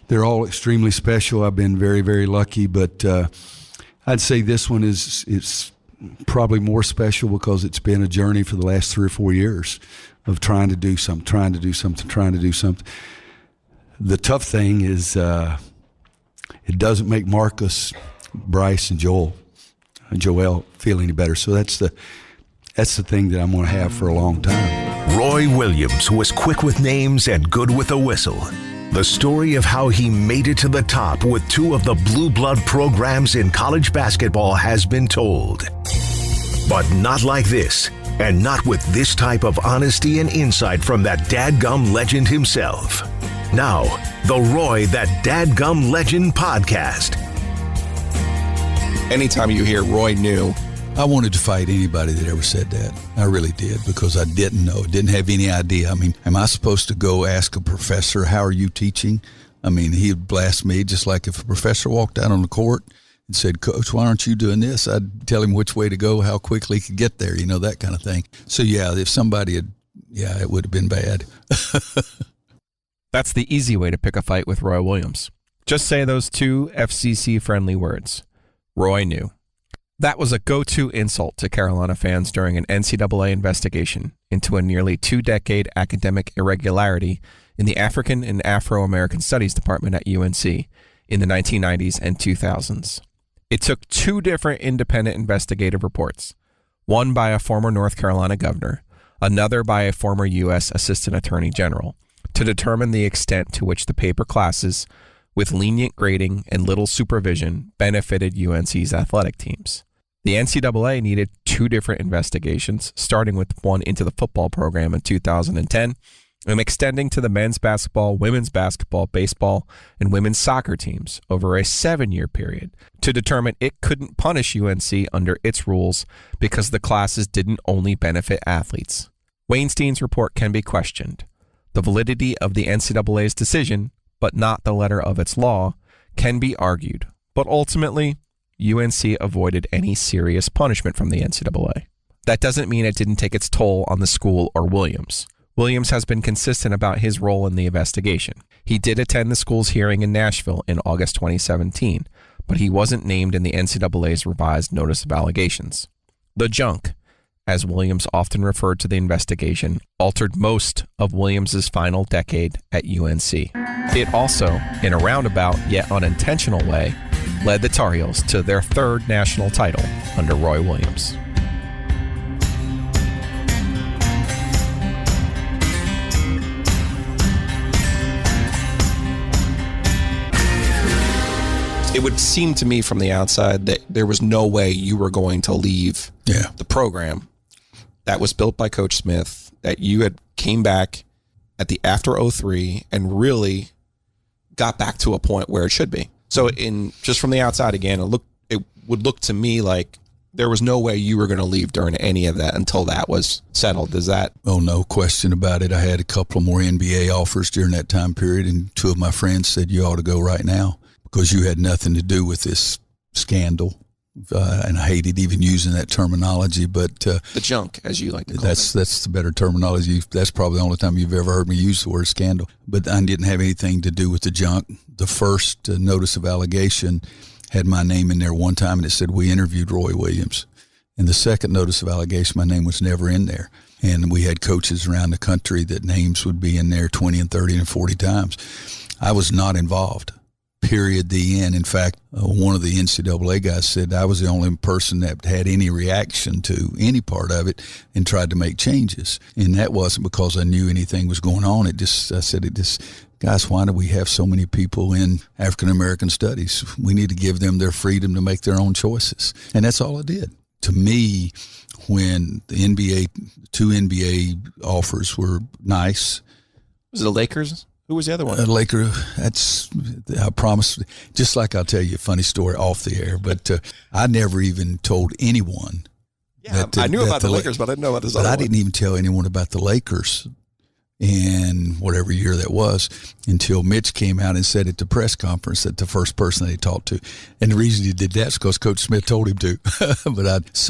They're all extremely special. I've been very, very lucky, but I'd say this one is probably more special because it's been a journey for the last 3 or 4 years of trying to do something. The tough thing is it doesn't make Marcus, Bryce, and Joel feel any better. So that's the thing that I'm going to have for a long time. Roy Williams was quick with names and good with a whistle. The story of how he made it to the top with 2 of the blue blood programs in college basketball has been told. But not like this, and not with this type of honesty and insight from that Dadgum legend himself. Now, the Roy That Dadgum Legend podcast. Anytime you hear Roy knew, I wanted to fight anybody that ever said that. I really did, because I didn't know, didn't have any idea. I mean, am I supposed to go ask a professor, how are you teaching? I mean, he'd blast me just like if a professor walked out on the court and said, Coach, why aren't you doing this? I'd tell him which way to go, how quickly he could get there, that kind of thing. So, yeah, if somebody had, it would have been bad. That's the easy way to pick a fight with Roy Williams. Just say those 2 FCC-friendly words. Roy knew. That was a go-to insult to Carolina fans during an NCAA investigation into a nearly 2-decade academic irregularity in the African and Afro-American Studies Department at UNC in the 1990s and 2000s. It took 2 different independent investigative reports, one by a former North Carolina governor, another by a former U.S. Assistant Attorney General, to determine the extent to which the paper classes with lenient grading and little supervision benefited UNC's athletic teams. The NCAA needed 2 different investigations, starting with one into the football program in 2010 and extending to the men's basketball, women's basketball, baseball, and women's soccer teams over a 7-year period to determine it couldn't punish UNC under its rules because the classes didn't only benefit athletes. Weinstein's report can be questioned. The validity of the NCAA's decision, but not the letter of its law, can be argued, but ultimately, UNC avoided any serious punishment from the NCAA. That doesn't mean it didn't take its toll on the school or Williams. Williams has been consistent about his role in the investigation. He did attend the school's hearing in Nashville in August 2017, but he wasn't named in the NCAA's revised notice of allegations. The junk, as Williams often referred to the investigation, altered most of Williams's final decade at UNC. It also, in a roundabout yet unintentional way, led the Tar Heels to their 3rd national title under Roy Williams. it would seem to me from the outside that there was no way you were going to leave the program that was built by Coach Smith, that you had came back at the after 03 and really got back to a point where it should be. So in just from the outside again, it would look to me like there was no way you were going to leave during any of that until that was settled. Is that? Oh, no question about it. I had a couple more NBA offers during that time period, and two of my friends said, you ought to go right now because you had nothing to do with this scandal. And I hated even using that terminology, but the junk, as you like to call that's the better terminology. That's probably the only time you've ever heard me use the word scandal. But I didn't have anything to do with the junk. The first notice of allegation had my name in there one time, and it said we interviewed Roy Williams. And the second notice of allegation, my name was never in there. And we had coaches around the country that names would be in there 20 and 30 and 40 times. I was not involved. Period, the end. In fact, one of the NCAA guys said I was the only person that had any reaction to any part of it and tried to make changes. And that wasn't because I knew anything was going on. Guys, why do we have so many people in African-American studies? We need to give them their freedom to make their own choices. And that's all I did. To me, when the two NBA offers were nice. Was it the Lakers? Who was the other one? Laker. I promise. Just like I'll tell you a funny story off the air, but I never even told anyone. Yeah, I knew about the Lakers, but I didn't know about this other one. I didn't even tell anyone about the Lakers. in whatever year that was, until Mitch came out and said at the press conference that the first person they talked to. And the reason he did that is because Coach Smith told him to.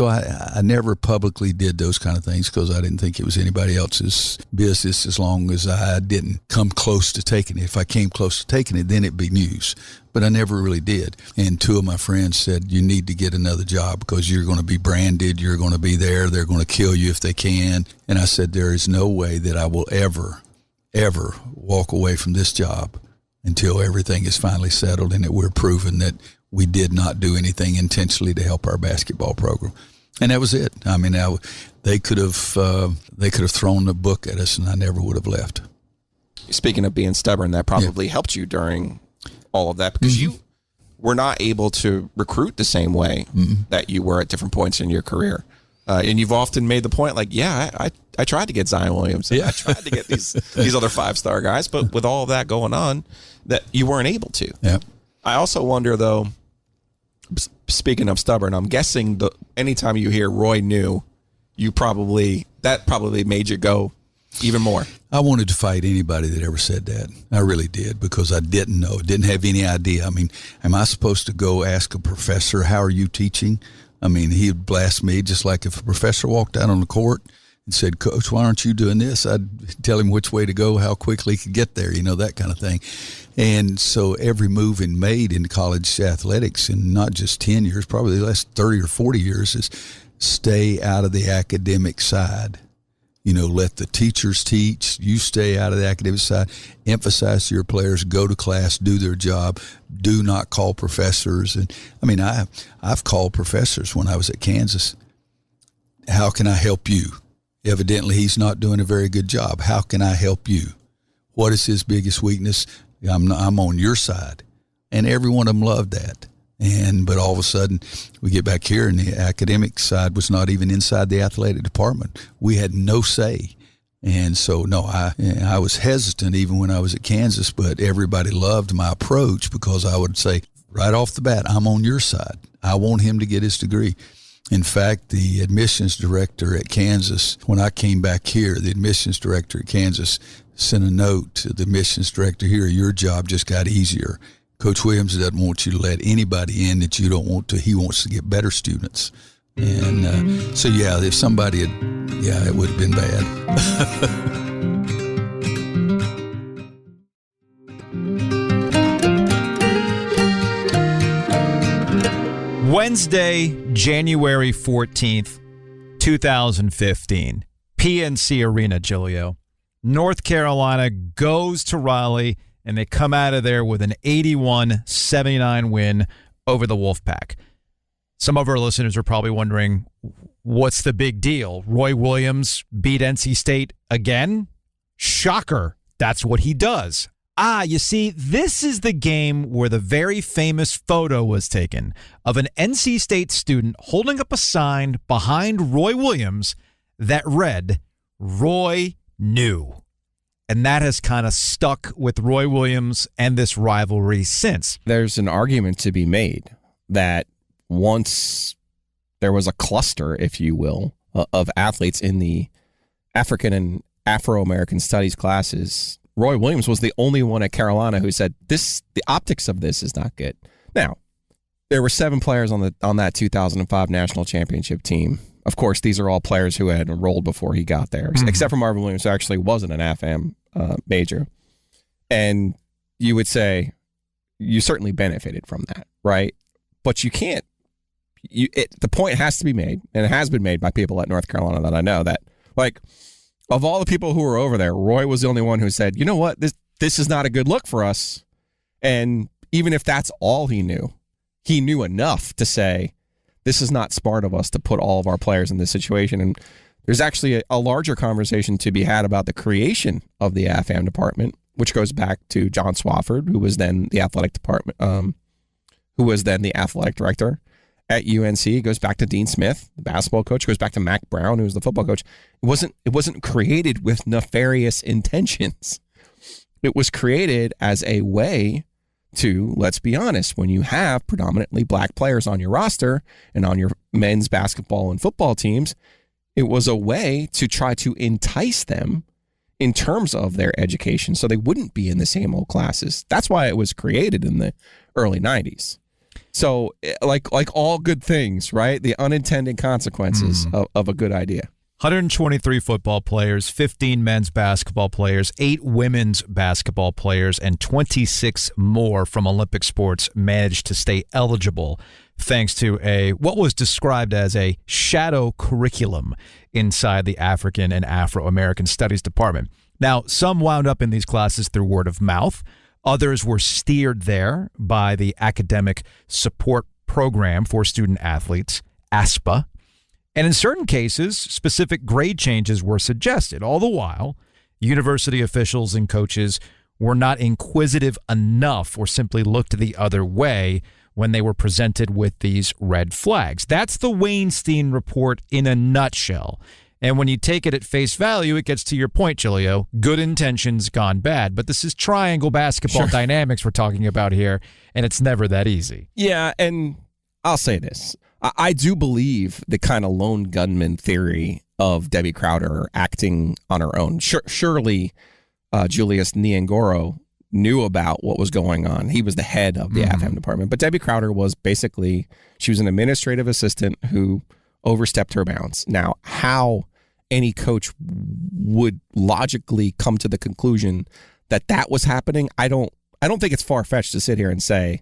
I never publicly did those kind of things because I didn't think it was anybody else's business as long as I didn't come close to taking it. If I came close to taking it, then it'd be news. But I never really did. And two of my friends said, you need to get another job because you're going to be branded. You're going to be there. They're going to kill you if they can. And I said, there is no way that I will ever walk away from this job until everything is finally settled and that we're proven that we did not do anything intentionally to help our basketball program. And that was it. I mean, they could have thrown the book at us and I never would have left. Speaking of being stubborn, that probably helped you during all of that because you were not able to recruit the same way that you were at different points in your career. And you've often made the point, like, I tried to get Zion Williams. I tried to get these other 5-star guys, but with all of that going on, that you weren't able to. Yeah. I also wonder, though, speaking of stubborn, I'm guessing anytime you hear Roy knew, that probably made you go even more. I wanted to fight anybody that ever said that. I really did because I didn't know, didn't have any idea. I mean, am I supposed to go ask a professor, how are you teaching? I mean, he'd blast me just like if a professor walked out on the court and said, Coach, why aren't you doing this? I'd tell him which way to go, how quickly he could get there, that kind of thing. And so every move made in college athletics in not just 10 years, probably the last 30 or 40 years is stay out of the academic side. Let the teachers teach. You stay out of the academic side. Emphasize to your players, go to class, do their job. Do not call professors. And I mean, I've called professors when I was at Kansas. How can I help you? Evidently, he's not doing a very good job. How can I help you? What is his biggest weakness? I'm on your side. And every one of them loved that. But all of a sudden, we get back here, and the academic side was not even inside the athletic department. We had no say. And so, no, I was hesitant even when I was at Kansas, but everybody loved my approach because I would say right off the bat, I'm on your side. I want him to get his degree. In fact, the admissions director at Kansas, when I came back here, the admissions director at Kansas sent a note to the admissions director here, your job just got easier. Coach Williams doesn't want you to let anybody in that you don't want to. He wants to get better students. And if somebody it would have been bad. Wednesday, January 14th, 2015. PNC Arena, Giglio. North Carolina goes to Raleigh, and they come out of there with an 81-79 win over the Wolfpack. Some of our listeners are probably wondering, what's the big deal? Roy Williams beat NC State again? Shocker. That's what he does. You see, this is the game where the very famous photo was taken of an NC State student holding up a sign behind Roy Williams that read, Roy knew. And that has kind of stuck with Roy Williams and this rivalry since. There's an argument to be made that once there was a cluster, if you will, of athletes in the African and Afro-American studies classes, Roy Williams was the only one at Carolina who said, the optics of this is not good. Now, there were 7 players on that 2005 national championship team. Of course, these are all players who had enrolled before he got there, except for Marvin Williams, who actually wasn't an AFAM major. And you would say you certainly benefited from that, right? But you can't. The point has to be made, and it has been made by people at North Carolina that I know, that, like, of all the people who were over there, Roy was the only one who said, you know what, this is not a good look for us. And even if that's all he knew enough to say, this is not smart of us to put all of our players in this situation. And there's actually a larger conversation to be had about the creation of the AFAM department, which goes back to John Swafford, who was then the athletic director at UNC. It goes back to Dean Smith, the basketball coach. It goes back to Mac Brown, who was the football coach. It wasn't created with nefarious intentions. It was created as a way to, let's be honest, when you have predominantly black players on your roster and on your men's basketball and football teams, it was a way to try to entice them in terms of their education, so they wouldn't be in the same old classes. That's why it was created in the early 90s. So like all good things, right? The unintended consequences of a good idea. 123 football players, 15 men's basketball players, 8 women's basketball players, and 26 more from Olympic sports managed to stay eligible thanks to what was described as a shadow curriculum inside the African and Afro-American Studies Department. Now, some wound up in these classes through word of mouth. Others were steered there by the Academic Support Program for Student Athletes, ASPA. And in certain cases, specific grade changes were suggested. All the while, university officials and coaches were not inquisitive enough or simply looked the other way when they were presented with these red flags. That's the Weinstein report in a nutshell. And when you take it at face value, it gets to your point, Giulio. Good intentions gone bad. But this is triangle basketball dynamics we're talking about here, and it's never that easy. Yeah, and I'll say this. I do believe the kind of lone gunman theory of Debbie Crowder acting on her own. Surely Julius Nyangoro knew about what was going on. He was the head of the AFAM department. But Debbie Crowder was she was an administrative assistant who overstepped her bounds. Now, how any coach would logically come to the conclusion that was happening, I don't think it's far-fetched to sit here and say,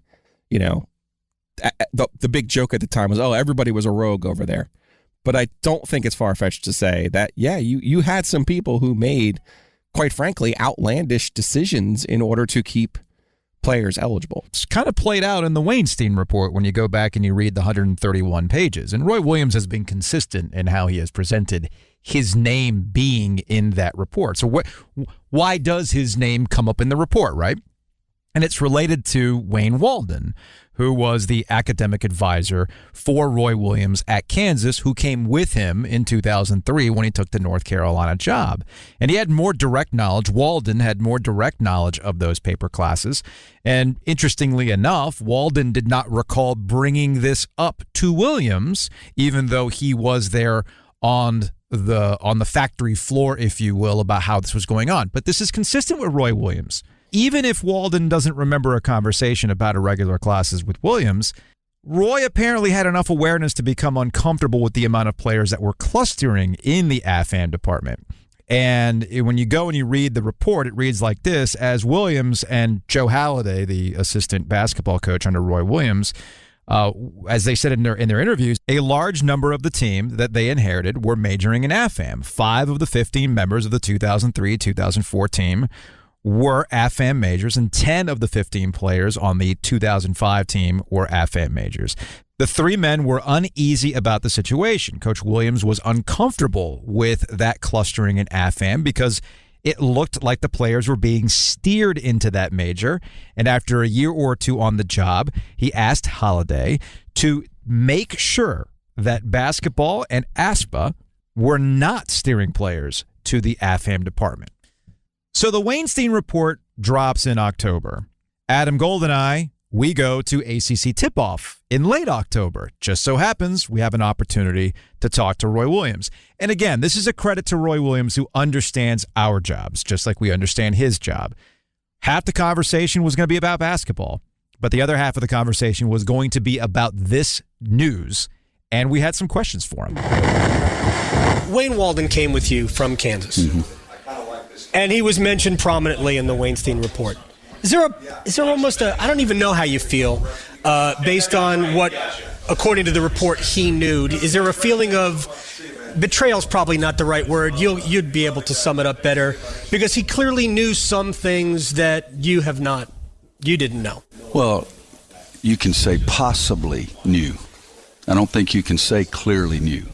the big joke at the time was, everybody was a rogue over there. But I don't think it's far-fetched to say that, you had some people who made, quite frankly, outlandish decisions in order to keep players eligible. It's kind of played out in the Weinstein report when you go back and you read the 131 pages. And Roy Williams has been consistent in how he has presented his name being in that report. So why does his name come up in the report, right? And it's related to Wayne Walden, who was the academic advisor for Roy Williams at Kansas, who came with him in 2003 when he took the North Carolina job. And he had more direct knowledge. Walden had more direct knowledge of those paper classes. And interestingly enough, Walden did not recall bringing this up to Williams, even though he was there on the factory floor, if you will, about how this was going on. But this is consistent with Roy Williams. Even if Walden doesn't remember a conversation about irregular classes with Williams, Roy apparently had enough awareness to become uncomfortable with the amount of players that were clustering in the AFAM department. And when you go and you read the report, it reads like this: as Williams and Joe Halliday, the assistant basketball coach under Roy Williams, as they said in their interviews, a large number of the team that they inherited were majoring in AFAM. 5 of the 15 members of the 2003-2004 team were AFAM majors, and 10 of the 15 players on the 2005 team were AFAM majors. The 3 men were uneasy about the situation. Coach Williams was uncomfortable with that clustering in AFAM because it looked like the players were being steered into that major. And after a year or 2 on the job, he asked Halliday to make sure that basketball and ASPA were not steering players to the AFAM department. So the Weinstein report drops in October. Adam Gold and I, we go to ACC tip-off in late October. Just so happens we have an opportunity to talk to Roy Williams. And again, this is a credit to Roy Williams, who understands our jobs, just like we understand his job. Half the conversation was going to be about basketball, but the other half of the conversation was going to be about this news, and we had some questions for him. Wayne Walden came with you from Kansas. Mm-hmm. And he was mentioned prominently in the Weinstein report. Is there almost I don't even know how you feel, based on what, according to the report, he knew. Is there a feeling of betrayal's probably not the right word. You'd be able to sum it up better, because he clearly knew some things that you didn't know. Well, you can say possibly knew. I don't think you can say clearly knew.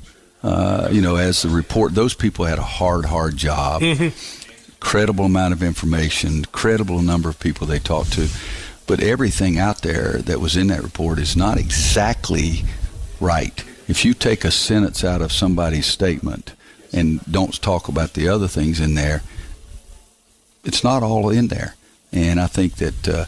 As the report, those people had a hard job. Mm-hmm. Credible amount of information, credible number of people they talked to, but everything out there that was in that report is not exactly right. If you take a sentence out of somebody's statement and don't talk about the other things in there, it's not all in there. And I think that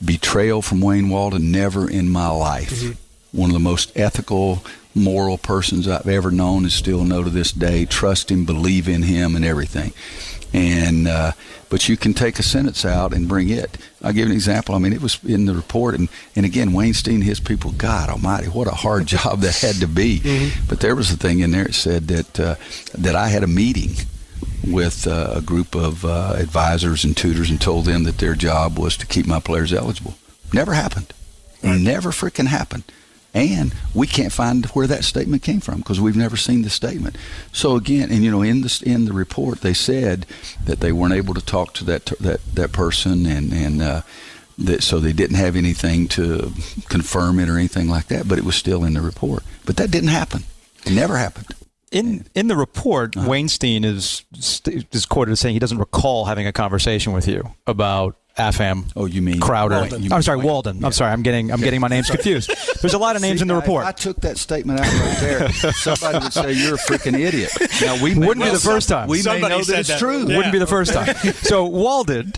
betrayal from Wayne Walden, never in my life. Mm-hmm. One of the most ethical, moral persons I've ever known and still know to this day. Trust him, believe in him, and everything. And but you can take a sentence out and bring it. I'll give you an example. I mean, it was in the report, and again, Weinstein and his people, God almighty, what a hard job that had to be. But there was a thing in there that said that I had a meeting with a group of advisors and tutors and told them that their job was to keep my players eligible. Never happened. Never freaking happened. And we can't find where that statement came from because we've never seen the statement. So again, and in the report they said that they weren't able to talk to that person, and that so they didn't have anything to confirm it or anything like that. But it was still in the report. But that didn't happen. It never happened. In the report, Weinstein is quoted as saying he doesn't recall having a conversation with you about AFAM. Oh, you mean Crowder? Walden. I'm sorry, Walden. Yeah. I'm sorry, I'm getting my names confused. There's a lot of names in the report. If I took that statement out right there, somebody would say you're a freaking idiot. Now wouldn't be the first time. We may know that it's true. Yeah. Wouldn't be the first time. So Walden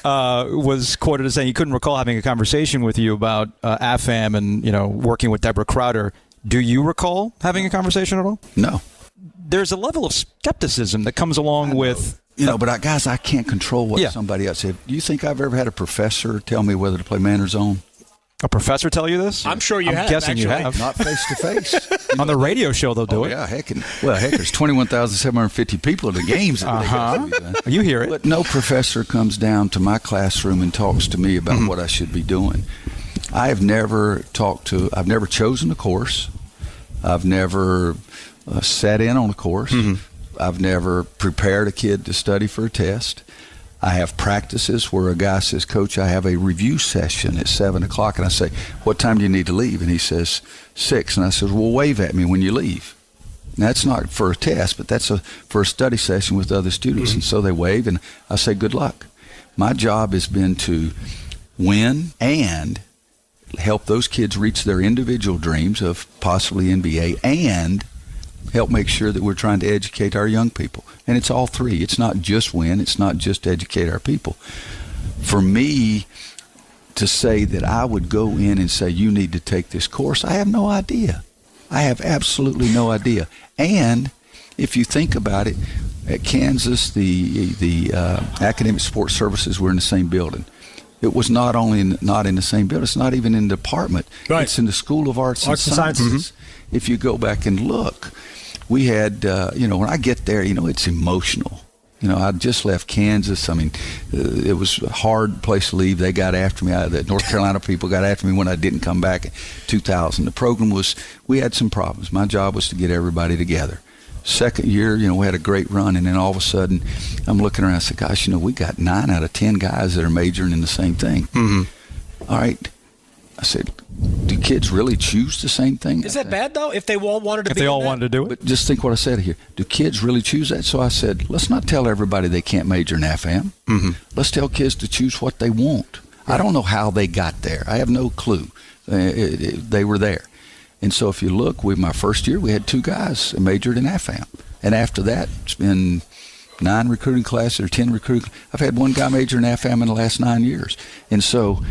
was quoted as saying he couldn't recall having a conversation with you about AFAM and working with Deborah Crowder. Do you recall having a conversation at all? No. There's a level of skepticism that comes along with. But guys, I can't control what somebody else said. Do you think I've ever had a professor tell me whether to play man or zone? A professor tell you this? I'm sure you have. I'm guessing actually. you have. Not face to face. On the radio show, they'll do it. Yeah, heck, there's 21,750 people at the games. You hear it. But no professor comes down to my classroom and talks to me about what I should be doing. I've never chosen a course. I've never sat in on a course. I've never prepared a kid to study for a test. I have practices where a guy says, Coach, I have a review session at 7 o'clock. And I say, what time do you need to leave? And he says, 6. And I says, well, wave at me when you leave. Now, that's not for a test, but that's for a study session with other students. And so they wave, and I say, good luck. My job has been to win and help those kids reach their individual dreams of possibly NBA and help make sure that we're trying to educate our young people. And it's all three. It's not just win. It's not just educate our people. For me to say that I would go in and say, you need to take this course, I have no idea. I have absolutely no idea. And if you think about it, at Kansas, the academic sports services were in the same building. It was not in the same building. It's not even in the department. Right. It's in the School of Arts and Sciences. If you go back and look, we had, when I get there, it's emotional. I just left Kansas. I mean, it was a hard place to leave. They got after me. The North Carolina people got after me when I didn't come back in 2000. The program we had some problems. My job was to get everybody together. Second year, we had a great run, and then all of a sudden, I'm looking around and I said, gosh, we got 9 out of 10 guys that are majoring in the same thing. All right. I said, do kids really choose the same thing? Is that bad, though, if they all wanted to wanted to do it? But just think what I said here. Do kids really choose that? So I said, let's not tell everybody they can't major in AFAM. Let's tell kids to choose what they want. I don't know how they got there. I have no clue. They were there. And so if you look, my first year, we had 2 guys that majored in AFAM. And after that, it's been 9 recruiting classes or 10 recruiting. I've had 1 guy major in AFAM in the last 9 years. And so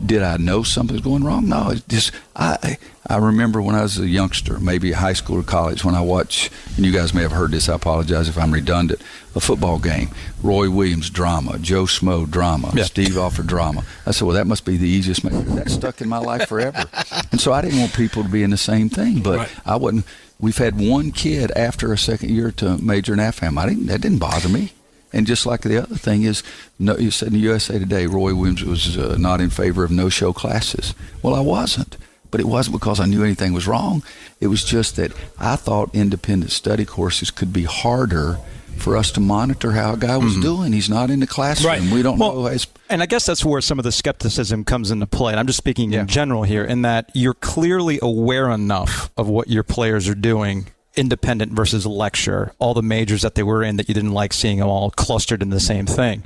did I know something was going wrong? No. It's just, I remember when I was a youngster, maybe high school or college, when I watch, and you guys may have heard this, I apologize if I'm redundant, a football game. Roy Williams, drama. Joe Schmo, drama. Yeah. Steve Offer, drama. I said, well, that must be the easiest major. That stuck in my life forever. And so I didn't want people to be in the same thing, but I wasn't. We've had 1 kid after a second year to major in AFAM. That didn't bother me. And just like the other thing is, you said in the USA Today, Roy Williams was not in favor of no-show classes. Well, I wasn't. But it wasn't because I knew anything was wrong. It was just that I thought independent study courses could be harder for us to monitor how a guy was doing. He's not in the classroom. Right. We don't know. And I guess that's where some of the skepticism comes into play. And I'm just speaking in general here, in that you're clearly aware enough of what your players are doing, independent versus lecture, all the majors that they were in that you didn't like seeing them all clustered in the same thing.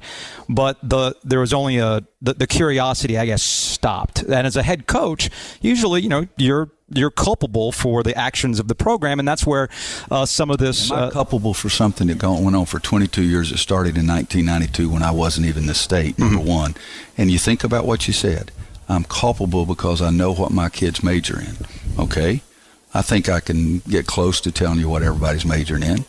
But there was only the curiosity, I guess, stopped. And as a head coach, usually, you're culpable for the actions of the program, and that's where some of this... Am I culpable for something that went on for 22 years? It started in 1992 when I wasn't even the state, number one. And you think about what you said. I'm culpable because I know what my kids major in, okay? I think I can get close to telling you what everybody's majoring in.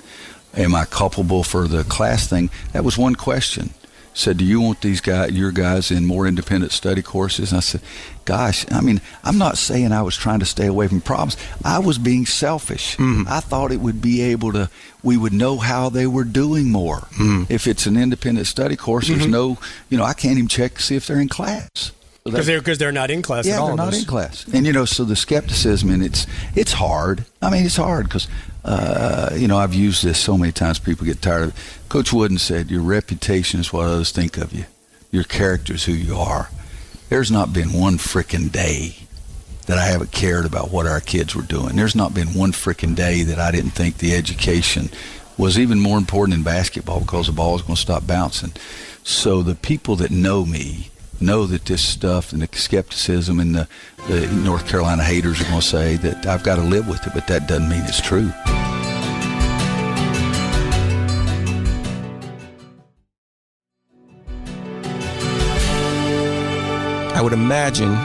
am I culpable for the class thing? That was one question. Said, do you want your guys in more independent study courses? And I said, gosh, I mean, I'm not saying I was trying to stay away from problems. I was being selfish. I thought it would be we would know how they were doing more. If it's an independent study course, there's no, I can't even check to see if they're in class. Because they're not in class at all. Yeah, they're not in class. And, so the skepticism, and it's hard. I mean, it's hard because, I've used this so many times, people get tired of it. Coach Wooden said, your reputation is what others think of you. Your character is who you are. There's not been one frickin' day that I haven't cared about what our kids were doing. There's not been one frickin' day that I didn't think the education was even more important in basketball because the ball was going to stop bouncing. So the people that know me know that this stuff and the skepticism and the North Carolina haters are going to say that I've got to live with it, but that doesn't mean it's true. I would imagine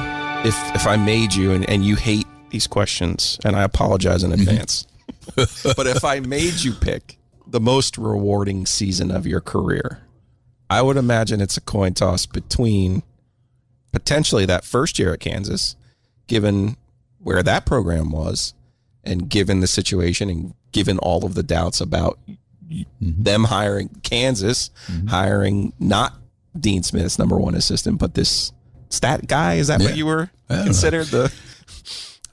if I made you, and you hate these questions, and I apologize in advance, but if I made you pick the most rewarding season of your career, I would imagine it's a coin toss between potentially that first year at Kansas, given where that program was, and given the situation, and given all of the doubts about them hiring Kansas, hiring not Dean Smith's number one assistant, but this stat guy. Is that what you were considered?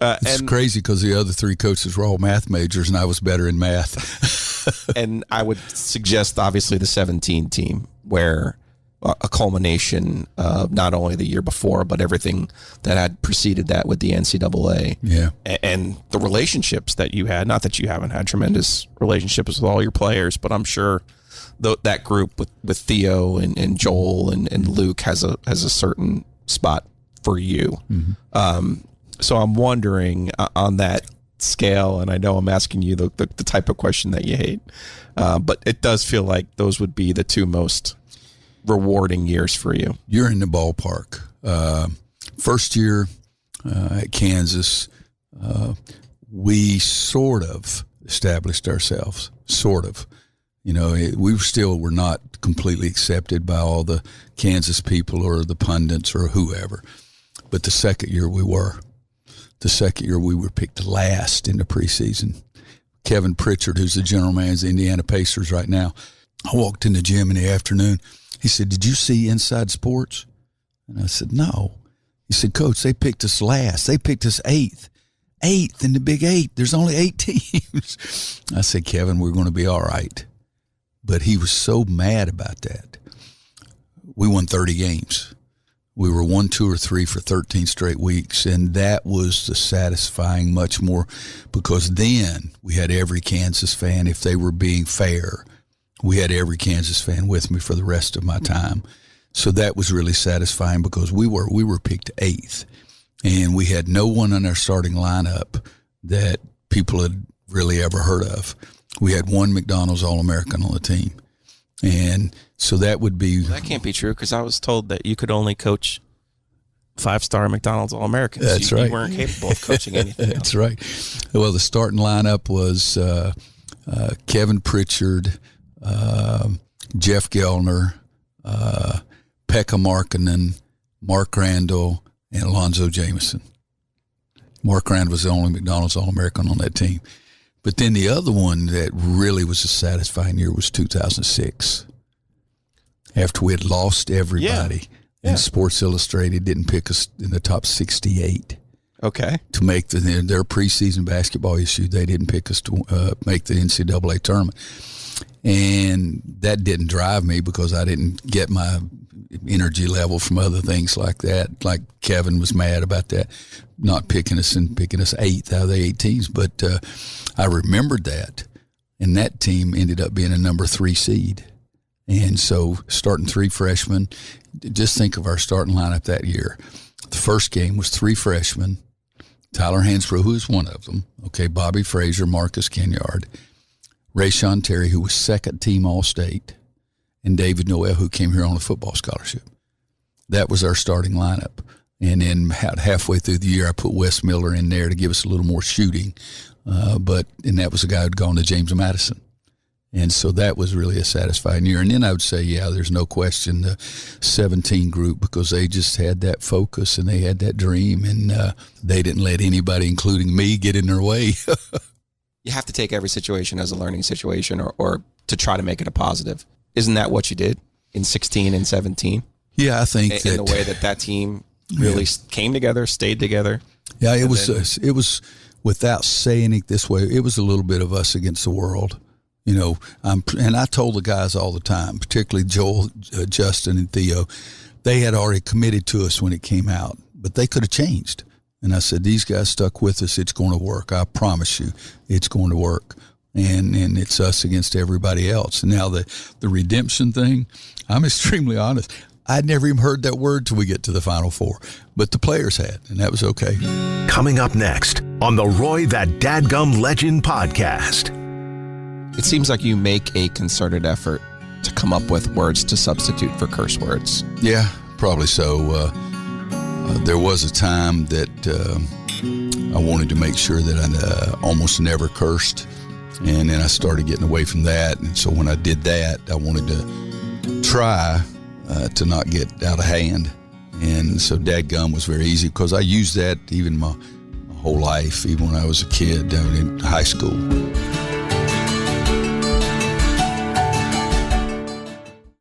It's crazy because the other three coaches were all math majors, and I was better in math. And I would suggest, obviously, the 17 team, where a culmination of not only the year before, but everything that had preceded that with the NCAA. Yeah. And the relationships that you had. Not that you haven't had tremendous relationships with all your players, but I'm sure that group with Theo and Joel and Luke has a certain spot for you. So I'm wondering on that scale, and I know I'm asking you the type of question that you hate, but it does feel like those would be the two most rewarding years for you. You're in the ballpark. First year at Kansas, we sort of established ourselves, sort of. We were not completely accepted by all the Kansas people or the pundits or whoever. But the second year we were. The second year we were picked last in the preseason. Kevin Pritchard, who's the general manager of the Indiana Pacers right now, I walked in the gym in the afternoon. He said, "Did you see Inside Sports?" And I said, "No." He said, "Coach, they picked us last. They picked us eighth in the Big Eight. There's only 8 teams." I said, "Kevin, we're going to be all right." But he was so mad about that. We won 30 games. We were 1, 2, or 3 for 13 straight weeks, and that was the satisfying much more, because then we had every Kansas fan, if they were being fair, we had every Kansas fan with me for the rest of my time. So that was really satisfying, because we were picked 8th, and we had no one in our starting lineup that people had really ever heard of. We had one McDonald's All-American on the team. And so that would be... Well, that can't be true, because I was told that you could only coach 5-star McDonald's All-Americans. That's right. You weren't capable of coaching anything That's right. Well, the starting lineup was Kevin Pritchard, Jeff Gellner, Pekka Markkanen, Mark Randall, and Alonzo Jameson. Mark Randall was the only McDonald's All-American on that team. But then the other one that really was a satisfying year was 2006. After we had lost everybody, and Sports Illustrated didn't pick us in the top 68. Okay. To make their preseason basketball issue, they didn't pick us to make the NCAA tournament. And that didn't drive me, because I didn't get my energy level from other things like that. Like Kevin was mad about that, not picking us and picking us 8th out of the 8 teams. But I remembered that, and that team ended up being a number 3 seed. And so starting 3 freshmen, just think of our starting lineup that year. The first game was 3 freshmen, Tyler Hansbrough, who was one of them, Bobby Frazier, Marcus Kenyard, Rayshon Terry, who was second team All-State, and David Noel, who came here on a football scholarship. That was our starting lineup. And then halfway through the year, I put Wes Miller in there to give us a little more shooting. And that was a guy who'd gone to James Madison. And so that was really a satisfying year. And then I would say, yeah, there's no question the 17 group, because they just had that focus and they had that dream, and they didn't let anybody, including me, get in their way. You have to take every situation as a learning situation, or to try to make it a positive. Isn't that what you did in 16 and 17? Yeah, I think in the way that team really came together, stayed together. Yeah, it was without saying it this way, it was a little bit of us against the world. You know, and I told the guys all the time, particularly Joel, Justin, and Theo, they had already committed to us when it came out, but they could have changed. And I said, these guys stuck with us. It's going to work. I promise you, it's going to work. And it's us against everybody else. And now the redemption thing, I'm extremely honest. I'd never even heard that word till we get to the Final Four, but the players had, and that was okay. Coming up next on the Roy That Dadgum Legend podcast. It seems like you make a concerted effort to come up with words to substitute for curse words. Yeah, probably so. There was a time that I wanted to make sure that I almost never cursed, and then I started getting away from that. And so when I did that, I wanted to try to not get out of hand. And so Dadgum was very easy, because I used that even my whole life, even when I was a kid in high school.